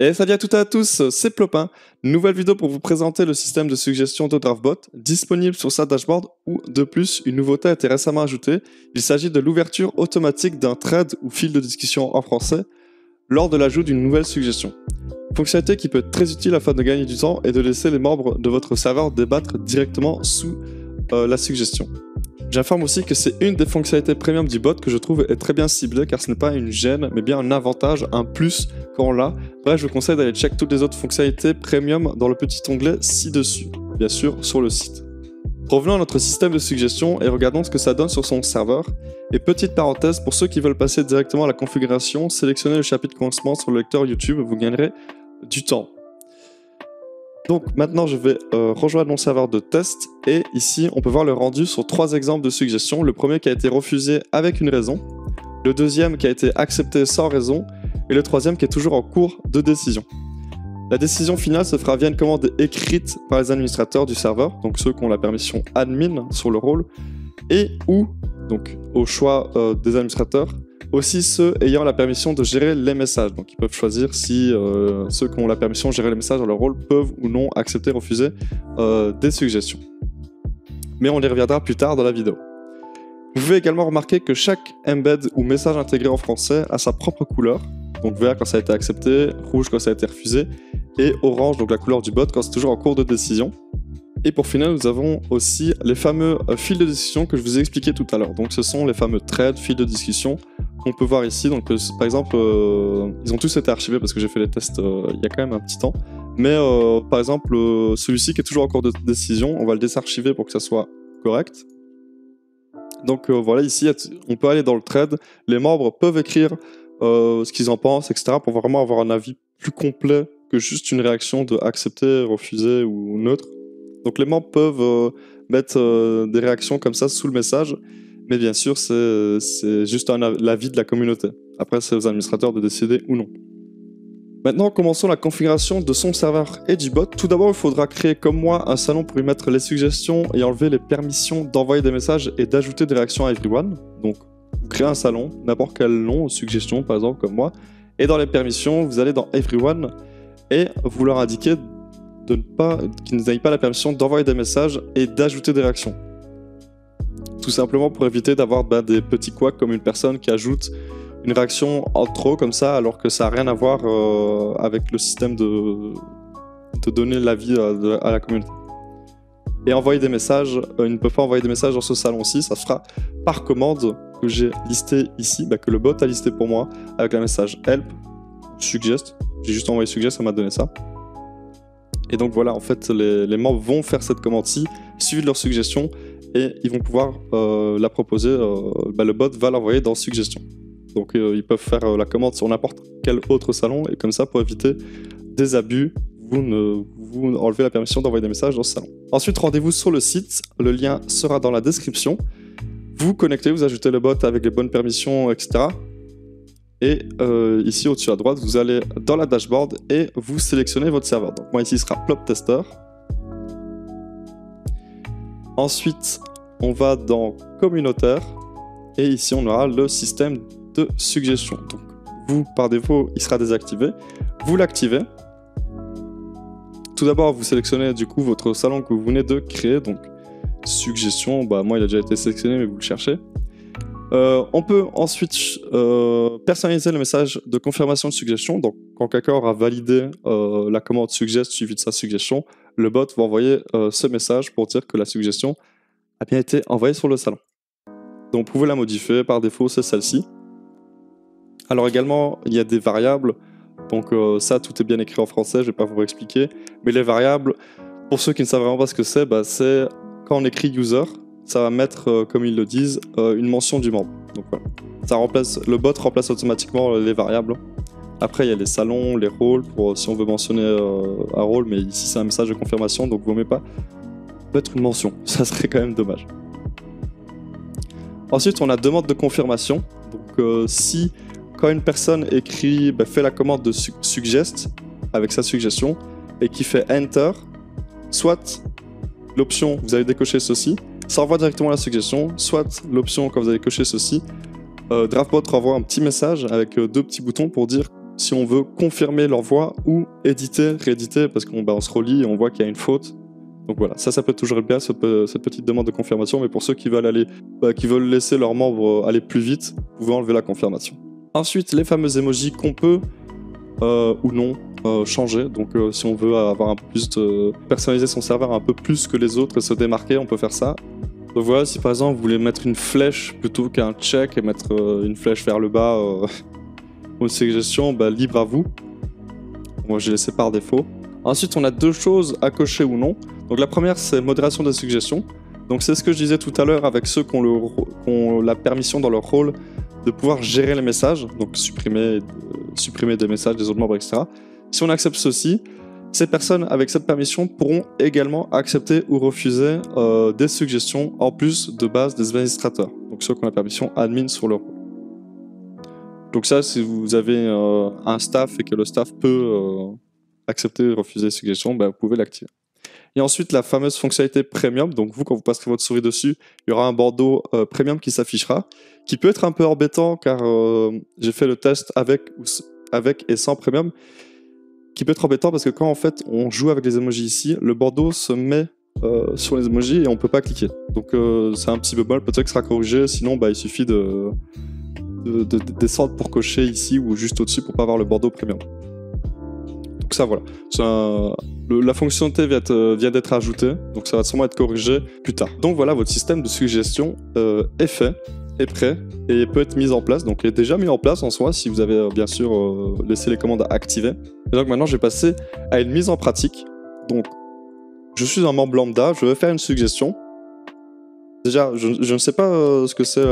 Et salut à toutes et à tous, c'est Plopin. Nouvelle vidéo pour vous présenter le système de suggestion de DraftBot disponible sur sa dashboard où, de plus, une nouveauté a été récemment ajoutée. Il s'agit de l'ouverture automatique d'un thread ou fil de discussion en français lors de l'ajout d'une nouvelle suggestion. Fonctionnalité qui peut être très utile afin de gagner du temps et de laisser les membres de votre serveur débattre directement sous la suggestion. J'informe aussi que c'est une des fonctionnalités premium du bot que je trouve est très bien ciblée car ce n'est pas une gêne mais bien un avantage, un plus quand on l'a. Bref, je vous conseille d'aller check toutes les autres fonctionnalités premium dans le petit onglet ci-dessus, bien sûr sur le site. Revenons à notre système de suggestion et regardons ce que ça donne sur son serveur. Et petite parenthèse, pour ceux qui veulent passer directement à la configuration, sélectionnez le chapitre commencement sur le lecteur YouTube, vous gagnerez du temps. Donc maintenant je vais rejoindre mon serveur de test et ici on peut voir le rendu sur 3 exemples de suggestions. Le premier qui a été refusé avec une raison, le deuxième qui a été accepté sans raison et le troisième qui est toujours en cours de décision. La décision finale se fera via une commande écrite par les administrateurs du serveur, donc ceux qui ont la permission admin sur le rôle, et ou, donc au choix des administrateurs, aussi ceux ayant la permission de gérer les messages. Donc ils peuvent choisir si ceux qui ont la permission de gérer les messages dans leur rôle peuvent ou non accepter, refuser des suggestions. Mais on y reviendra plus tard dans la vidéo. Vous pouvez également remarquer que chaque embed ou message intégré en français a sa propre couleur. Donc vert quand ça a été accepté, rouge quand ça a été refusé, et orange, donc la couleur du bot, quand c'est toujours en cours de décision. Et pour finir, nous avons aussi les fameux fils de discussion que je vous ai expliqué tout à l'heure. Donc ce sont les fameux threads, fils de discussion, qu'on peut voir ici. Donc par exemple, ils ont tous été archivés parce que j'ai fait les tests il y a quand même un petit temps. Mais par exemple, celui-ci qui est toujours en cours de décision, on va le désarchiver pour que ça soit correct. Donc voilà, ici, on peut aller dans le thread. Les membres peuvent écrire ce qu'ils en pensent, etc. pour vraiment avoir un avis plus complet que juste une réaction de accepter, refuser ou neutre. Donc les membres peuvent mettre des réactions comme ça sous le message, mais bien sûr c'est juste l'avis de la communauté. Après c'est aux administrateurs de décider ou non. Maintenant commençons la configuration de son serveur et du bot. Tout d'abord il faudra créer comme moi un salon pour y mettre les suggestions et enlever les permissions d'envoyer des messages et d'ajouter des réactions à everyone. Donc vous créez un salon, n'importe quel nom, suggestion par exemple comme moi, et dans les permissions vous allez dans everyone et vous leur indiquez qu'ils n'aient pas la permission d'envoyer des messages et d'ajouter des réactions. Tout simplement pour éviter d'avoir des petits couacs comme une personne qui ajoute une réaction en trop comme ça alors que ça n'a rien à voir avec le système de donner l'avis à la communauté. Et envoyer des messages, ils ne peuvent pas envoyer des messages dans ce salon-ci, ça se fera par commande que j'ai listé ici, que le bot a listé pour moi avec le message help, suggest, j'ai juste envoyé suggest, ça m'a donné ça. Et donc voilà, en fait, les membres vont faire cette commande-ci, suivre leur suggestion, et ils vont pouvoir la proposer. Le bot va l'envoyer dans suggestion. Donc ils peuvent faire la commande sur n'importe quel autre salon, et comme ça, pour éviter des abus, vous enlevez la permission d'envoyer des messages dans ce salon. Ensuite, rendez-vous sur le site, le lien sera dans la description. Vous connectez, vous ajoutez le bot avec les bonnes permissions, etc. Et ici au-dessus à droite, vous allez dans la dashboard et vous sélectionnez votre serveur. Donc moi ici, ce sera Plop Tester. Ensuite, on va dans Communautaire. Et ici, on aura le système de suggestion. Donc vous, par défaut, il sera désactivé. Vous l'activez. Tout d'abord, vous sélectionnez du coup votre salon que vous venez de créer. Donc suggestion, moi il a déjà été sélectionné, mais vous le cherchez. On peut ensuite personnaliser le message de confirmation de suggestion. Donc, quand quelqu'un aura validé la commande suggest suivie de sa suggestion, le bot va envoyer ce message pour dire que la suggestion a bien été envoyée sur le salon. Donc, vous pouvez la modifier. Par défaut, c'est celle-ci. Alors également, il y a des variables. Donc ça, tout est bien écrit en français. Je ne vais pas vous expliquer. Mais les variables, pour ceux qui ne savent vraiment pas ce que c'est quand on écrit user, ça va mettre, comme ils le disent, une mention du membre. Donc voilà. Le bot remplace automatiquement les variables. Après, il y a les salons, les rôles, pour si on veut mentionner un rôle, mais ici c'est un message de confirmation, donc vous ne mettez pas mettre une mention. Ça serait quand même dommage. Ensuite, on a demande de confirmation. Donc si, quand une personne écrit, fait la commande de suggest, avec sa suggestion, et qui fait enter, soit l'option, vous avez décoché ceci, ça envoie directement la suggestion, soit l'option quand vous avez coché ceci, DraftBot renvoie un petit message avec 2 petits boutons pour dire si on veut confirmer leur voix ou éditer, rééditer, parce qu'on se relie et on voit qu'il y a une faute. Donc voilà, ça peut toujours être bien, cette petite demande de confirmation, mais pour ceux qui veulent qui veulent laisser leurs membres aller plus vite, vous pouvez enlever la confirmation. Ensuite, les fameux emojis qu'on peut ou non changer. Donc si on veut avoir un peu plus personnaliser son serveur un peu plus que les autres et se démarquer, on peut faire ça. Donc voilà, si par exemple vous voulez mettre une flèche plutôt qu'un check et mettre une flèche vers le bas ou une suggestion, libre à vous. Moi j'ai laissé par défaut. Ensuite on a deux choses à cocher ou non. Donc la première c'est modération des suggestions. Donc c'est ce que je disais tout à l'heure avec ceux qui ont la permission dans leur rôle de pouvoir gérer les messages, donc supprimer des messages des autres membres, etc. Si on accepte ceci, ces personnes avec cette permission pourront également accepter ou refuser des suggestions en plus de base des administrateurs, donc ceux qui ont la permission admin sur leur rôle. Donc ça, si vous avez un staff et que le staff peut accepter ou refuser les suggestions, vous pouvez l'activer. Et ensuite, la fameuse fonctionnalité Premium. Donc vous, quand vous passerez votre souris dessus, il y aura un bandeau Premium qui s'affichera, qui peut être un peu embêtant car j'ai fait le test avec et sans Premium, qui peut être embêtant parce que quand en fait on joue avec les emojis ici, le bandeau se met sur les emojis et on peut pas cliquer. Donc c'est un petit peu mal, peut-être que ce sera corrigé, sinon il suffit de descendre pour cocher ici ou juste au-dessus pour pas avoir le bandeau Premium. Donc ça voilà, la fonctionnalité vient d'être ajoutée, donc ça va sûrement être corrigé plus tard. Donc voilà, votre système de suggestion est fait, est prêt et peut être mis en place, donc il est déjà mis en place en soi si vous avez bien sûr laissé les commandes activées. Et donc maintenant je vais passer à une mise en pratique. Donc je suis un membre lambda, je vais faire une suggestion. Déjà je ne sais pas ce que c'est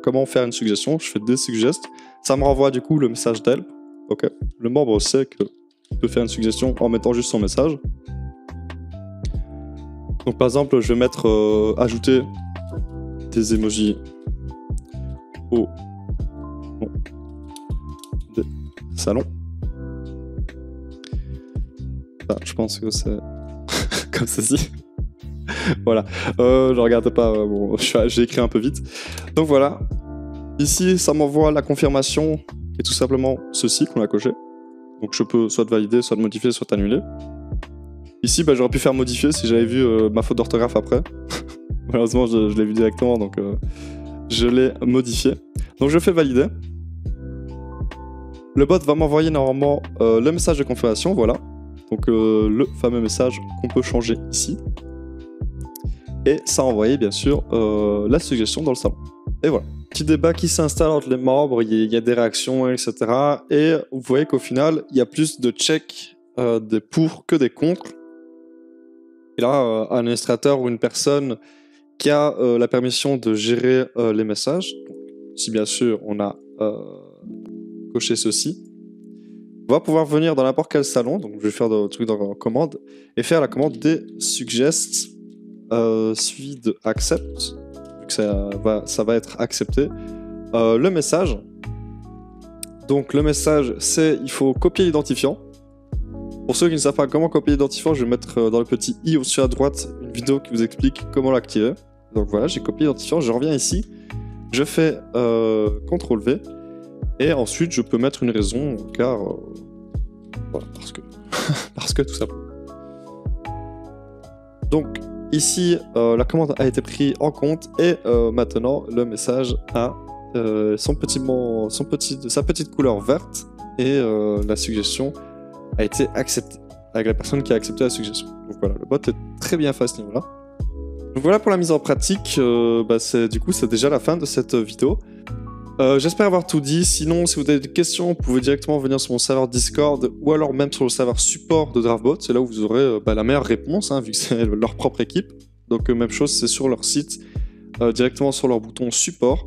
comment faire une suggestion, je fais des suggest, ça me renvoie du coup le message d'help. Ok, le membre sait qu'il peut faire une suggestion en mettant juste son message. Donc par exemple je vais mettre ajouter des emojis au nom des salons. Ah, je pense que c'est comme ceci. Voilà, je regarde pas, bon, j'ai écrit un peu vite. Donc voilà, ici ça m'envoie la confirmation qui est tout simplement ceci qu'on a coché. Donc je peux soit valider, soit modifier, soit annuler. Ici j'aurais pu faire modifier si j'avais vu ma faute d'orthographe après. Malheureusement je l'ai vu directement, donc je l'ai modifié. Donc je fais valider. Le bot va m'envoyer normalement le message de confirmation, voilà. Donc le fameux message qu'on peut changer ici. Et ça a envoyé bien sûr la suggestion dans le salon. Et voilà. Petit débat qui s'installe entre les membres, il y a des réactions, etc. Et vous voyez qu'au final, il y a plus de check des pour que des contre. Et là, un administrateur ou une personne qui a la permission de gérer les messages, donc, si bien sûr on a coché ceci, va pouvoir venir dans n'importe quel salon, donc je vais faire le truc dans la commande, et faire la commande des suggest suivi de accept, vu que ça va être accepté. Le message, donc le message c'est il faut copier l'identifiant. Pour ceux qui ne savent pas comment copier l'identifiant, je vais mettre dans le petit i au-dessus à droite une vidéo qui vous explique comment l'activer. Donc voilà, j'ai copié l'identifiant, je reviens ici, je fais CTRL V, et ensuite je peux mettre une raison, car voilà, parce que tout simplement. Donc ici la commande a été prise en compte et maintenant le message a sa petite couleur verte et la suggestion a été acceptée avec la personne qui a accepté la suggestion. Donc voilà, le bot est très bien fait à ce niveau-là. Donc voilà pour la mise en pratique, du coup c'est déjà la fin de cette vidéo. J'espère avoir tout dit, sinon si vous avez des questions, vous pouvez directement venir sur mon serveur Discord ou alors même sur le serveur support de DraftBot, c'est là où vous aurez la meilleure réponse, vu que c'est leur propre équipe. Donc même chose, c'est sur leur site, directement sur leur bouton support.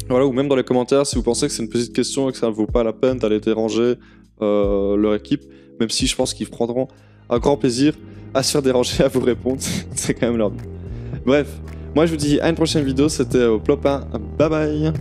Voilà, ou même dans les commentaires si vous pensez que c'est une petite question et que ça ne vaut pas la peine d'aller déranger leur équipe, même si je pense qu'ils prendront un grand plaisir à se faire déranger, à vous répondre, c'est quand même leur but. Bref, moi je vous dis à une prochaine vidéo, c'était Plopin, bye bye.